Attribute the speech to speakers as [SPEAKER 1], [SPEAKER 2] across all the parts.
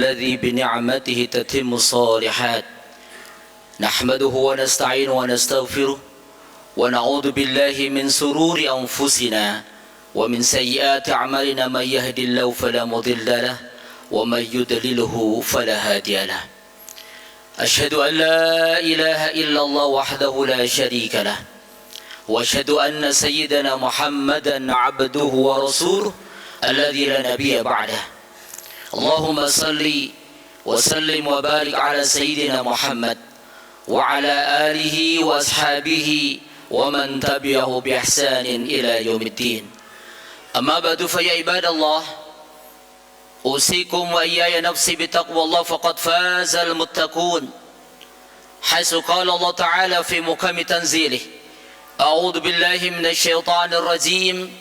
[SPEAKER 1] الذي بنعمته تتم الصالحات نحمده ونستعينه ونستغفره ونعوذ بالله من سرور أنفسنا ومن سيئات أعمالنا من يهد الله فلا مضل له ومن يضلله فلا هادي له أشهد أن لا إله إلا الله وحده لا شريك له وأشهد أن سيدنا محمدا عبده ورسوله الذي لا نبي بعده اللهم صل وسلم وبارك على سيدنا محمد وعلى آله وأصحابه ومن تبعه بإحسان إلى يوم الدين أما بعد فيا عباد الله أوصيكم وإياي نفسي بتقوى الله فقد فاز المتقون حيث قال الله تعالى في محكم تنزيله أعوذ بالله من الشيطان الرجيم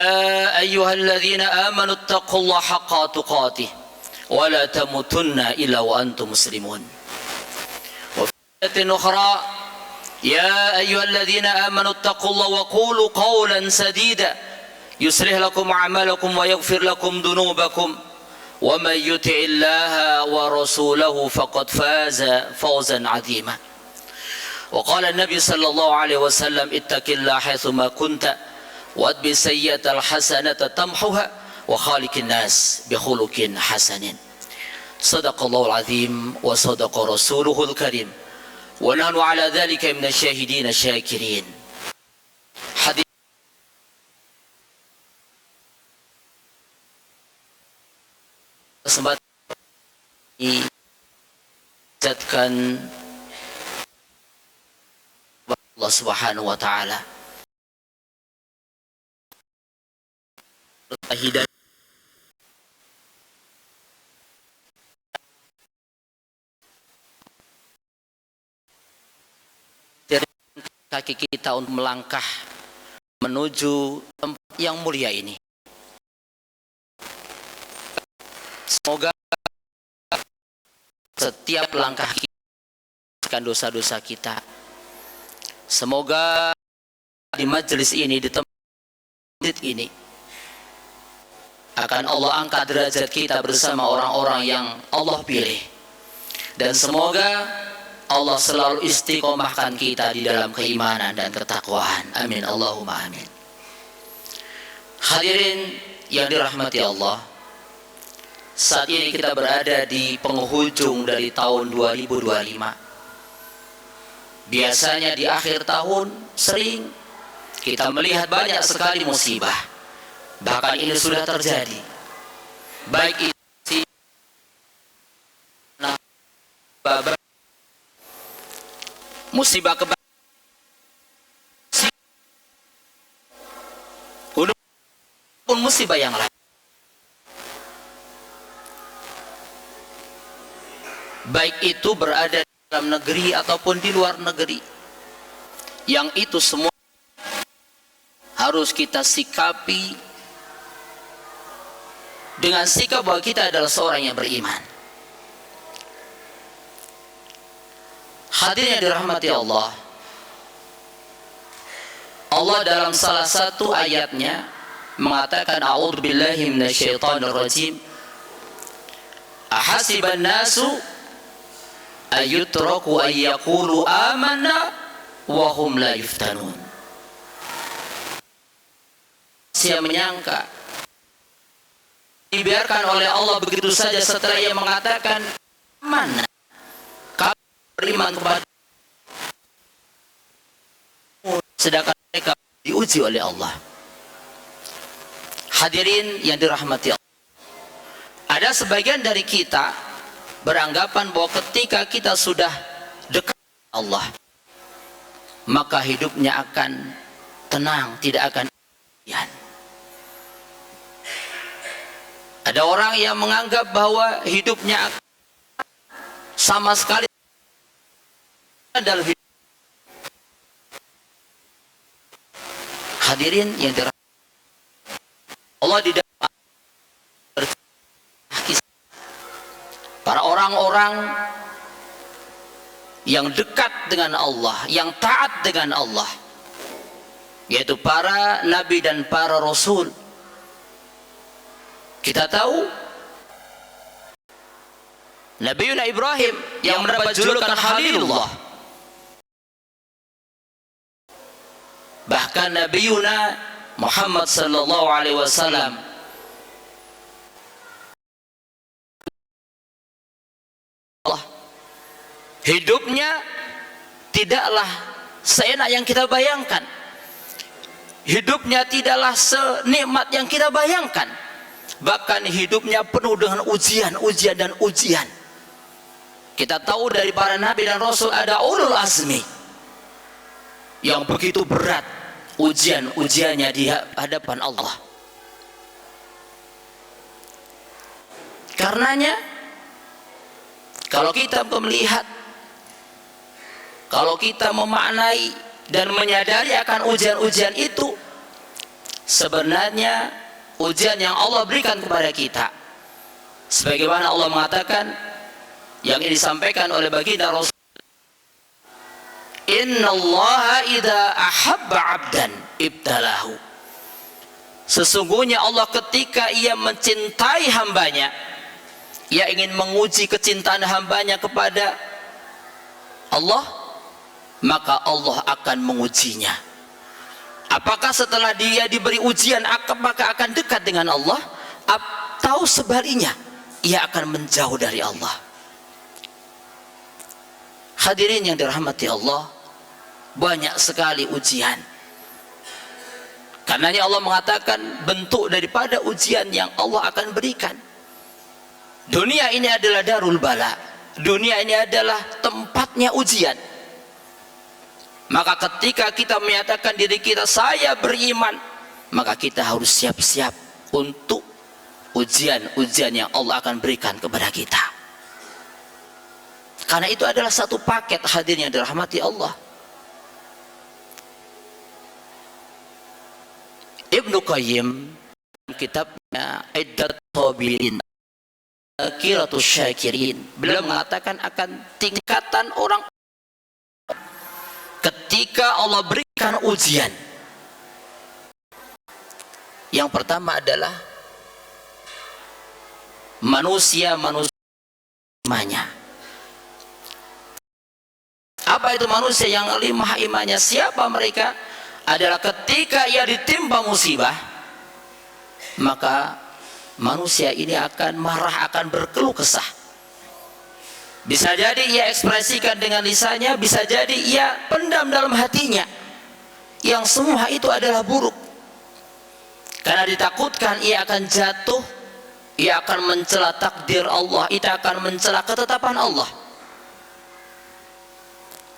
[SPEAKER 1] يا أيها الذين آمنوا اتقوا الله حق تقاته ولا تموتن إلا وأنتم مسلمون وفي آية أخرى يا أيها الذين آمنوا اتقوا الله وقولوا قولا سديدا يصلح لكم أعمالكم ويغفر لكم ذنوبكم ومن يطع الله ورسوله فقد فاز فوزا عظيما وقال النبي صلى الله عليه وسلم اتق الله حيثما كنت واتبع السيئة الحسنة تمحها وخالق الناس بخلق حسن صدق الله العظيم وصدق رسوله الكريم ونحن على ذلك من الشاهدين الشاكرين حديث kesempatan dijadikan Allah Subhanahu wa taala hidayah kaki kita untuk melangkah menuju tempat yang mulia ini. Semoga setiap langkah kita dosa-dosa kita. Semoga di majelis ini, di tempat ini akan Allah angkat derajat kita bersama orang-orang yang Allah pilih. Dan semoga Allah selalu istiqomahkan kita di dalam keimanan dan ketakwaan. Amin Allahumma amin. Hadirin yang dirahmati Allah, saat ini kita berada di penghujung dari tahun 2025. Biasanya di akhir tahun sering kita melihat banyak sekali musibah. Bahkan ini sudah terjadi. Baik itu musibah kebakaran pun musibah yang lain. Baik itu berada di dalam negeri ataupun di luar negeri. Yang itu semua harus kita sikapi dengan sikap bahwa kita adalah seorang yang beriman. Hadirin yang dirahmati Allah, Allah dalam salah satu ayatnya mengatakan a'udzubillahi minasyaitonir rajim ahasiban nasu ayyutraku ayyaqulu amanna wa hum la yuftanun. Siapa menyangka dibiarkan oleh Allah begitu saja setelah ia mengatakan mana kami beriman kepada sedangkan mereka diuji oleh Allah. Hadirin yang dirahmati Allah, ada sebagian dari kita beranggapan bahwa ketika kita sudah dekat dengan Allah maka hidupnya akan tenang, tidak akan kemudian. Ada orang yang menganggap bahwa hidupnya sama sekali dalam hidup. Hadirin yang dirahmati Allah, di dalam para orang-orang yang dekat dengan Allah, yang taat dengan Allah, yaitu para nabi dan para rasul. Kita tahu Nabiuna Ibrahim yang mendapat julukan Khalilullah. Bahkan Nabiuna Muhammad sallallahu alaihi wasallam hidupnya tidaklah seenak yang kita bayangkan. Hidupnya tidaklah senikmat yang kita bayangkan. Bahkan hidupnya penuh dengan ujian dan ujian. Kita tahu dari para nabi dan rasul ada ulul azmi yang begitu berat ujiannya di hadapan Allah. Karenanya kalau kita melihat, kalau kita memaknai dan menyadari akan ujian-ujian itu, sebenarnya ujian yang Allah berikan kepada kita, sebagaimana Allah mengatakan yang ini disampaikan oleh baginda Rasul, innallaha idza ahabba 'abdan ibtalahu. Sesungguhnya Allah ketika ia mencintai hambanya, ia ingin menguji kecintaan hambanya kepada Allah, maka Allah akan mengujinya. Apakah setelah dia diberi ujian maka akan dekat dengan Allah, atau sebaliknya ia akan menjauh dari Allah? Hadirin yang dirahmati Allah, banyak sekali ujian. Karenanya Allah mengatakan bentuk daripada ujian yang Allah akan berikan. Dunia ini adalah darul bala. Dunia ini adalah tempatnya ujian. Maka ketika kita menyatakan diri kita saya beriman, maka kita harus siap-siap untuk ujian-ujian yang Allah akan berikan kepada kita. Karena itu adalah satu paket, hadirin yang dirahmati Allah. Ibnu Qayyim kitabnya Iddat Sabirin Kiratus Syakirin, beliau mengatakan akan tingkatan orang ketika Allah berikan ujian. Yang pertama adalah manusia imannya. Apa itu manusia yang lemah imannya? Siapa mereka? Adalah ketika ia ditimpa musibah, maka manusia ini akan marah, akan berkeluh kesah. Bisa jadi ia ekspresikan dengan lisannya, bisa jadi ia pendam dalam hatinya. Yang semua itu adalah buruk. Karena ditakutkan ia akan jatuh, ia akan mencela takdir Allah, ia akan mencela ketetapan Allah.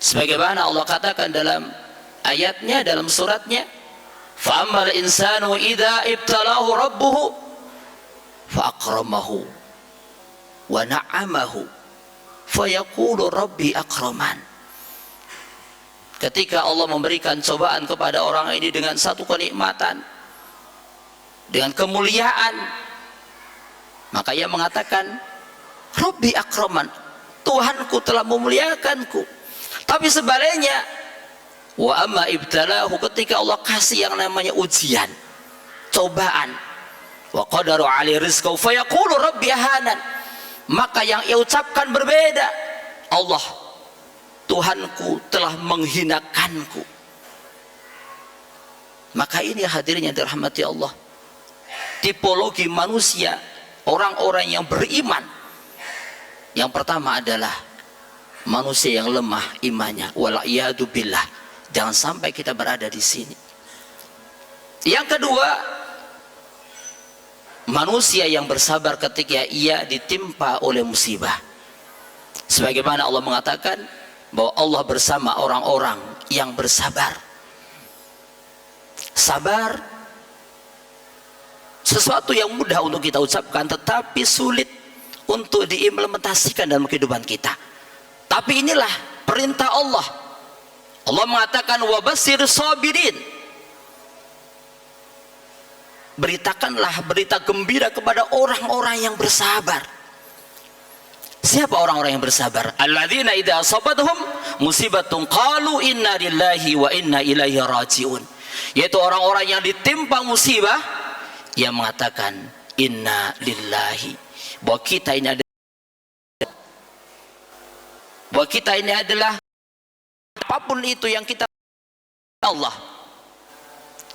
[SPEAKER 1] Sebagaimana Allah katakan dalam ayatnya, dalam suratnya, fa'ammal insanu idza ibtalahu rabbuhu fa'akramahu wa na'amahu fayaqulu rabbi akraman. Ketika Allah memberikan cobaan kepada orang ini dengan satu kenikmatan, dengan kemuliaan, maka ia mengatakan rabbi akraman, Tuhanku telah memuliakanku. Tapi sebaliknya, wa amma ibtalahu, ketika Allah kasih yang namanya ujian, cobaan, wa qadaru alaihi rizqahu fayaqulu rabbi ahanan, maka yang ia ucapkan berbeda. Allah, Tuhanku telah menghinakanku. Maka ini hadirin yang dirahmati Allah, tipologi manusia, orang-orang yang beriman. Yang pertama adalah manusia yang lemah imannya. Wal'iyadu billah. Jangan sampai kita berada di sini. Yang kedua, manusia yang bersabar ketika ia ditimpa oleh musibah. Sebagaimana Allah mengatakan bahwa Allah bersama orang-orang yang bersabar. Sabar sesuatu yang mudah untuk kita ucapkan, tetapi sulit untuk diimplementasikan dalam kehidupan kita. Tapi inilah perintah Allah. Allah mengatakan wabashir sabirin, beritakanlah berita gembira kepada orang-orang yang bersabar. Siapa orang-orang yang bersabar? Alladzina idza asabatuhum musibatun qalu inna lillahi wa inna ilaihi rajiun. Yaitu orang-orang yang ditimpa musibah, yang mengatakan inna lillahi, bahwa kita ini ada kita ini adalah apapun itu yang kita Allah,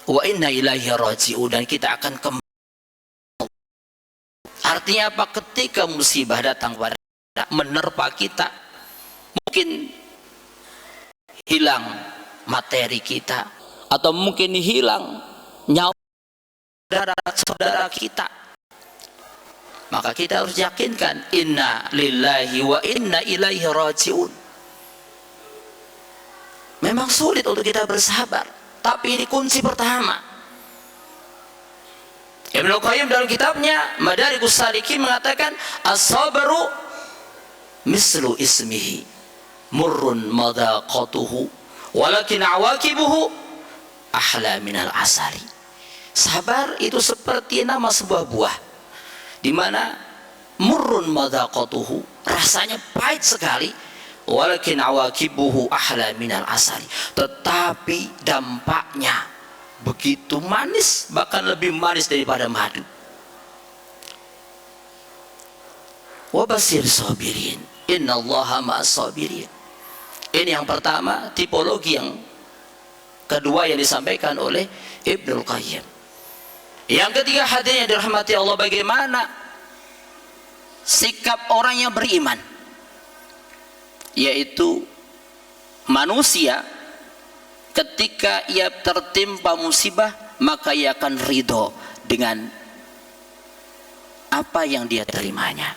[SPEAKER 1] wa inna ilaihi raji'un, dan kita akan kembali. Artinya apa? Ketika musibah datang pada menerpa kita, mungkin hilang materi kita, atau mungkin hilang nyawa saudara kita, maka kita harus yakinkan inna lillahi wa inna ilaihi raji'un. Memang sulit untuk kita bersabar, tapi ini kunci pertama. Ibnu Qayyim dalam kitabnya Madarikus Salikin mengatakan as-sabru mislu ismihi murrun madaqatuhu walakin awakibuhu ahla minal asali. Sabar itu seperti nama sebuah buah, di mana murrun madaqatuhu, rasanya pahit sekali, walakin awakibuhu ahla minal asali, tetapi dampaknya begitu manis, bahkan lebih manis daripada madu. Wabashir sabirin innallaha ma'as sabirin. Ini yang pertama, tipologi yang kedua yang disampaikan oleh Ibnu Qayyim. Yang ketiga, hadirin yang dirahmati Allah, bagaimana sikap orang yang beriman, yaitu manusia ketika ia tertimpa musibah, maka ia akan ridho dengan apa yang dia terimanya.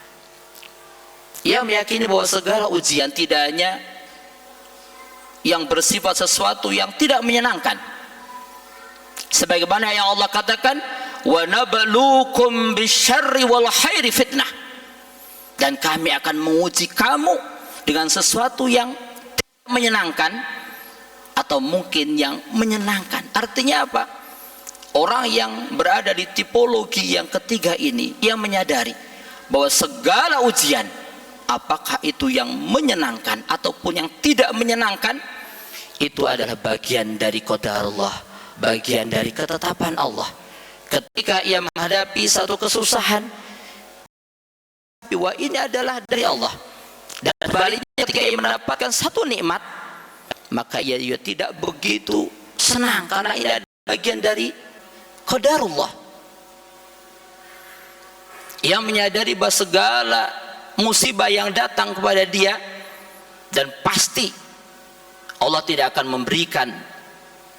[SPEAKER 1] Ia meyakini bahwa segala ujian tidak hanya yang bersifat sesuatu yang tidak menyenangkan, sebagaimana yang Allah katakan, wa nabluukum bisyarri wal khairi fitnah, dan kami akan menguji kamu dengan sesuatu yang tidak menyenangkan atau mungkin yang menyenangkan. Artinya apa? Orang yang berada di tipologi yang ketiga ini, ia menyadari bahwa segala ujian, apakah itu yang menyenangkan ataupun yang tidak menyenangkan, itu adalah bagian dari qadar Allah, bagian dari ketetapan Allah. Ketika ia menghadapi satu kesusahan, bahwa ini adalah dari Allah, dan sebaliknya ketika ia mendapatkan satu nikmat, maka ia tidak begitu senang karena ini adalah bagian dari qadarullah. Ia menyadari bahwa segala musibah yang datang kepada dia, dan pasti Allah tidak akan memberikan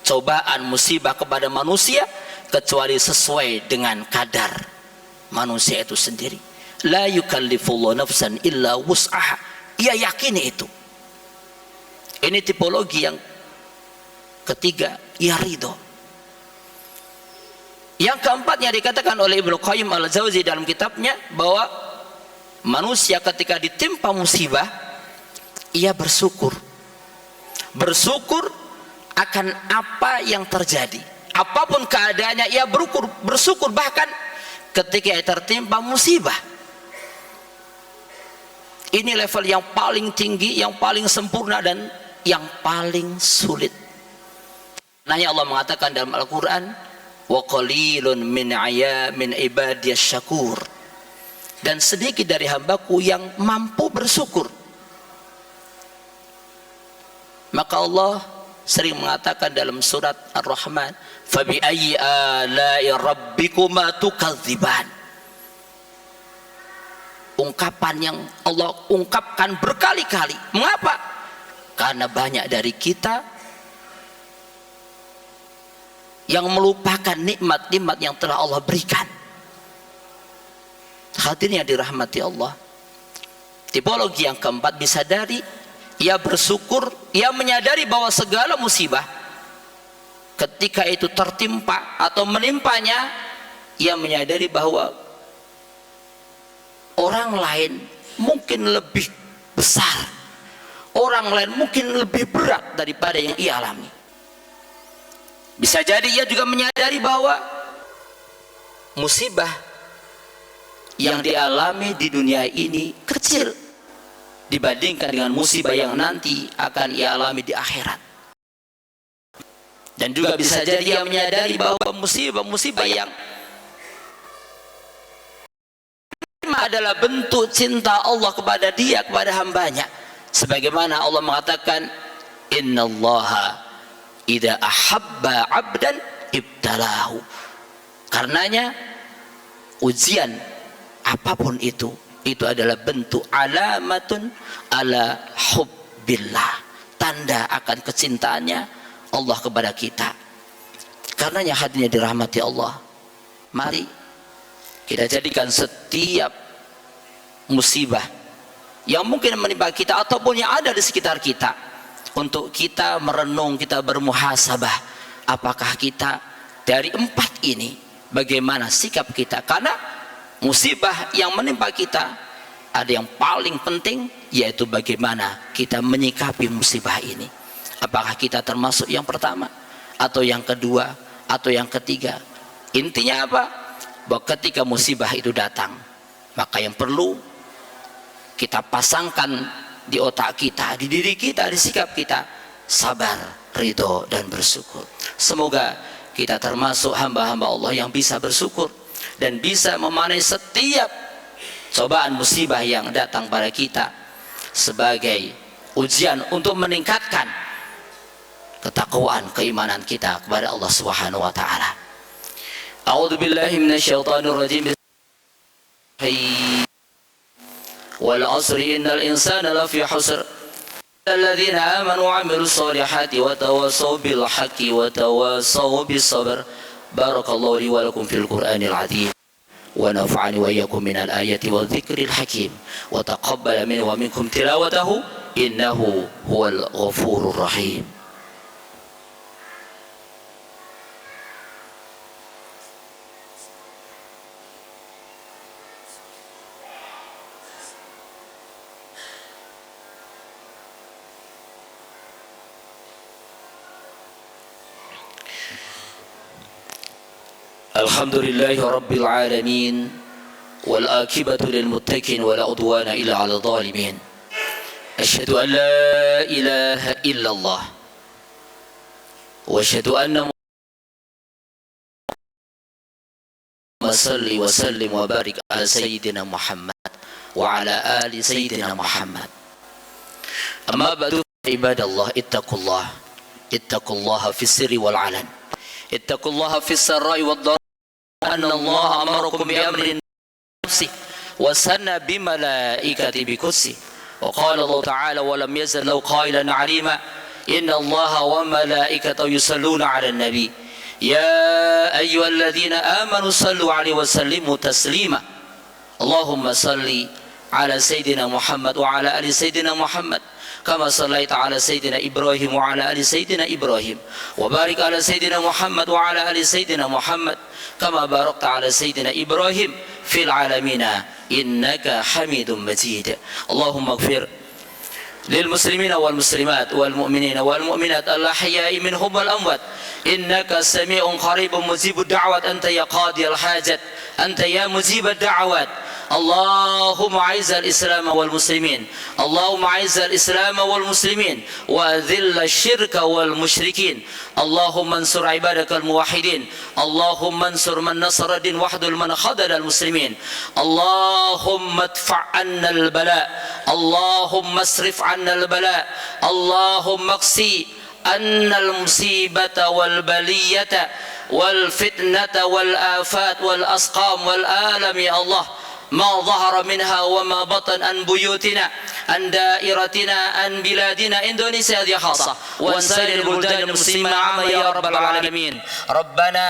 [SPEAKER 1] cobaan musibah kepada manusia kecuali sesuai dengan kadar manusia itu sendiri. La yukallifullahu nafsan illa wus'aha. Ia yakini itu. Ini tipologi yang ketiga, ia ridho. Yang keempatnya dikatakan oleh Ibnu Qayyim al-Jauzi dalam kitabnya bahwa manusia ketika ditimpa musibah, ia bersyukur. Bersyukur akan apa yang terjadi. Apapun keadaannya, ia bersyukur bahkan ketika ia tertimpa musibah. Ini level yang paling tinggi, yang paling sempurna, dan yang paling sulit. Nanya Allah mengatakan dalam Al-Quran, wa qalilun min ibadiyas syakur, dan sedikit dari hambaku yang mampu bersyukur. Maka Allah sering mengatakan dalam surat Ar-Rahman, fabi ayyi ala'i rabbikuma tukadziban. Ungkapan yang Allah ungkapkan berkali-kali. Mengapa? Karena banyak dari kita yang melupakan nikmat-nikmat yang telah Allah berikan. Hadirin yang dirahmati Allah, tipologi yang keempat bisa dari ia bersyukur, ia menyadari bahwa segala musibah ketika itu tertimpa atau menimpanya, ia menyadari bahwa orang lain mungkin lebih besar, orang lain mungkin lebih berat daripada yang ia alami. Bisa jadi ia juga menyadari bahwa musibah yang dialami di dunia ini kecil dibandingkan dengan musibah yang nanti akan ia alami di akhirat. Dan juga bisa jadi ia menyadari bahwa musibah-musibah yang adalah bentuk cinta Allah kepada dia, kepada hambanya, Sebagaimana Allah mengatakan, innallaha idza ahabba 'abdan ibtalahu. Karenanya ujian apapun itu adalah bentuk alamatun ala hubbillah, tanda akan kecintaannya Allah kepada kita. Karenanya hadirin dirahmati Allah, mari kita jadikan setiap musibah yang mungkin menimpa kita ataupun yang ada di sekitar kita untuk kita merenung, kita bermuhasabah, apakah kita dari 4 ini bagaimana sikap kita. Karena musibah yang menimpa kita ada yang paling penting, yaitu bagaimana kita menyikapi musibah ini. Apakah kita termasuk yang pertama atau yang kedua atau yang ketiga. Intinya apa? Bahwa ketika musibah itu datang, maka yang perlu kita pasangkan di otak kita, di diri kita, di sikap kita, sabar, ridho, dan bersyukur. Semoga kita termasuk hamba-hamba Allah yang bisa bersyukur dan bisa memanai setiap cobaan musibah yang datang pada kita sebagai ujian untuk meningkatkan ketakwaan, keimanan kita kepada Allah Subhanahu wa taala. A'udzu billahi minasyaitonir rajim. Wal 'asri innal insana lafi khusr. Alladzina amanu wa 'amilus solihati wa tawassaw bil haqqi wa tawassaw bis sabr. Barakallahu li wa lakum fil Qur'anil 'azim. Wa nafa'ani wa iyyakum minal ayati wadh-dhikril hakim. Wa taqabbala minni wa minkum tilawatahu innahu huwal ghafurur rahim. Alhamdulillahi Rabbil Alamin, wal akibatu lil muttaqin wa la udwana illa 'alal zalimin. Asyhadu an la ilaha illallah wa asyhadu anna Muhammadan salli wa sallim wa barik ala sayyidina Muhammad wa ala ali sayyidina Muhammad. Amma ba'du, ibadallah, ittaqullaha fis sirri wal 'alan. Ittaqullaha fis sarra'i wad dharra'i. Anna Allah amarakum bi amrin nafsi wa sanna bi malaikati bi kursi wa qala Allah ta'ala wa lam yazal law qailan 'alima inna Allah wa malaikatahu yusalluna 'alan nabi ya ayyuhalladzina amanu sallu 'alaihi wa sallimu taslima. Allahumma salli 'ala sayyidina Muhammad wa 'ala ali sayyidina Muhammad kama sallaita 'ala sayyidina Ibrahim wa 'ala ali sayyidina Ibrahim wa barik 'ala sayyidina Muhammad wa 'ala ali sayyidina Muhammad kama barakta 'ala sayyidina Ibrahim fil 'alamina innaka Hamidum Majid. Allahumma ighfir lil muslimina wal muslimat wal mu'minina wal mu'minat al ahya'i minhum wal amwat innaka sami'un qaribun mujibud da'wat anta ya qadiyal hajat anta ya mujibad da'wat. اللهم اعز الاسلام والمسلمين اللهم اعز الاسلام والمسلمين واذل الشرك والمشركين اللهم انصر عبادك الموحدين اللهم انصر من نصر الدين واحذل من خذل المسلمين اللهم ادفع عنا البلاء اللهم اصرف عنا البلاء اللهم اقسي عنا المصيبة والبلية والفتنة والآفات والأسقام والآلم يا الله ما ظهر منها وما بطن عن بيوتنا عن دائرتنا عن بلادنا إندونيسيا هذه خاصة وعن سائر البلدان المسلمة عامة يا رب العالمين. ربنا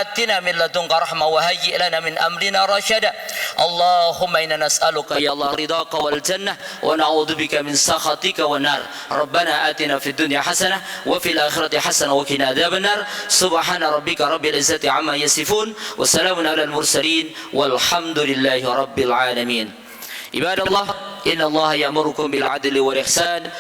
[SPEAKER 1] آتنا من لدنك رحمة وهيئ لنا من أمرنا رشدا. اللهم إنا نسألك يا الله رضاك والجنة ونعوذ بك من سخطك والنار. ربنا آتنا في الدنيا حسنة وفي الآخرة حسنة وقنا عذاب النار. سبحان ربك رب العزة عما يصفون وسلام على المرسلين والحمد لله رب العالمين. عباد الله إن الله يأمركم بالعدل والإحسان